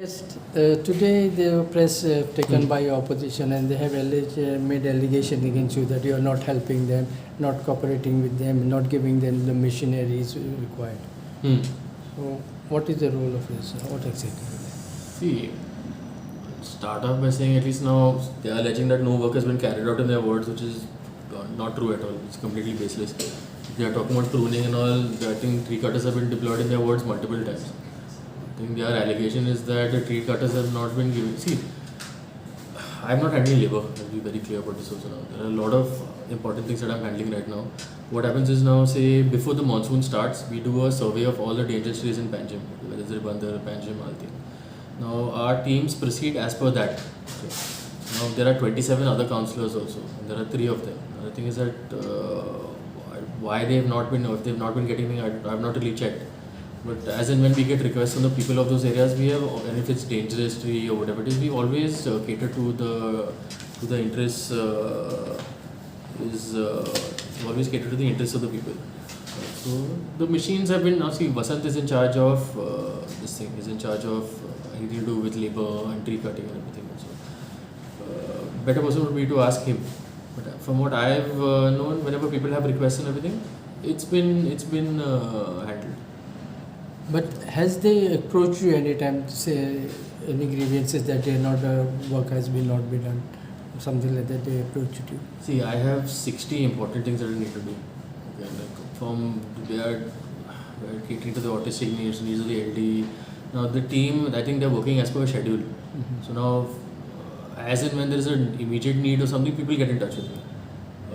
Yes, today the press taken by opposition and they have made allegation against you that you are not helping them, not cooperating with them, not giving them the machineries required. Hmm. So, what is the role of this? What exactly? See, start off by saying at least now they are alleging that no work has been carried out in their wards, which is not true at all. It's completely baseless. They are talking about pruning and all. I think tree cutters have been deployed in their wards multiple times. I think their allegation is that the tree cutters have not been given. See, I'm not handling labor. I'll be very clear about this also now. There are a lot of important things that I'm handling right now. What happens is now, say, before the monsoon starts, we do a survey of all the dangerous trees in Panjim, whether it's Ribandar, Panjim, Alti. Now, our teams proceed as per that. Okay. Now, there are 27 other councillors also, and there are 3 of them. The thing is that why they have not been, if they have not been getting me, I have not really checked. But as and when we get requests from the people of those areas, we have, and if it's dangerous tree or whatever it is, we always cater to the interests. Always cater to the interests of the people. So the machines have been now. See, Vasant is in charge of this thing. He's in charge of anything to do with labor and tree cutting and everything. So better person would be to ask him. But from what I've known, whenever people have requests and everything, it's been handled. But has they approached you anytime to say any grievances that they are not work has been not been done, something like that? They approached you. See, I have 60 important things that I need to do. Okay, like from they are catering to the autistic needs of the LD. Now the team, I think they're working as per a schedule. Mm-hmm. So now, as and when there is an immediate need or something, people get in touch with me.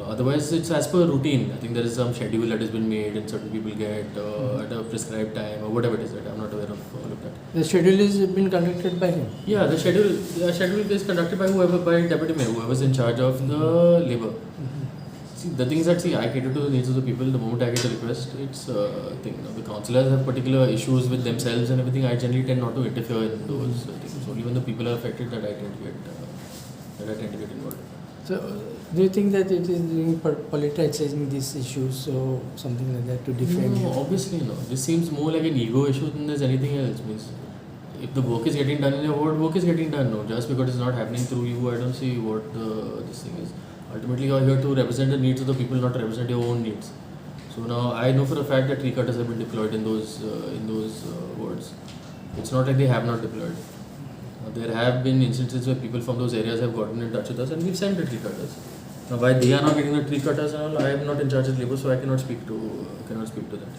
Otherwise, it's as per routine. I think there is some schedule that has been made, and certain people get at a prescribed time or whatever it is. That I'm not aware of all of that. The schedule is been conducted by him. Yeah, the schedule is conducted by by deputy mayor, whoever's in charge of the labor. See, the things that I cater to the needs of the people. The moment I get a request, it's thing. The councillors have particular issues with themselves and everything. I generally tend not to interfere in those things. Only when the people are affected that I tend to get involved. So, do you think that it is being politicizing these issues or something like that to defend No, you? obviously no. This seems more like an ego issue than there's anything else. Means, if the work is getting done in your ward, work is getting done. No, just because it's not happening through you, I don't see what this thing is. Ultimately, you are here to represent the needs of the people, not represent your own needs. So now I know for a fact that tree cutters have been deployed in those wards. It's not like they have not deployed. There have been instances where people from those areas have gotten in touch with us and we've sent the tree cutters. Now why they are not getting the tree cutters and all, I am not in charge of labor, so I cannot speak to them.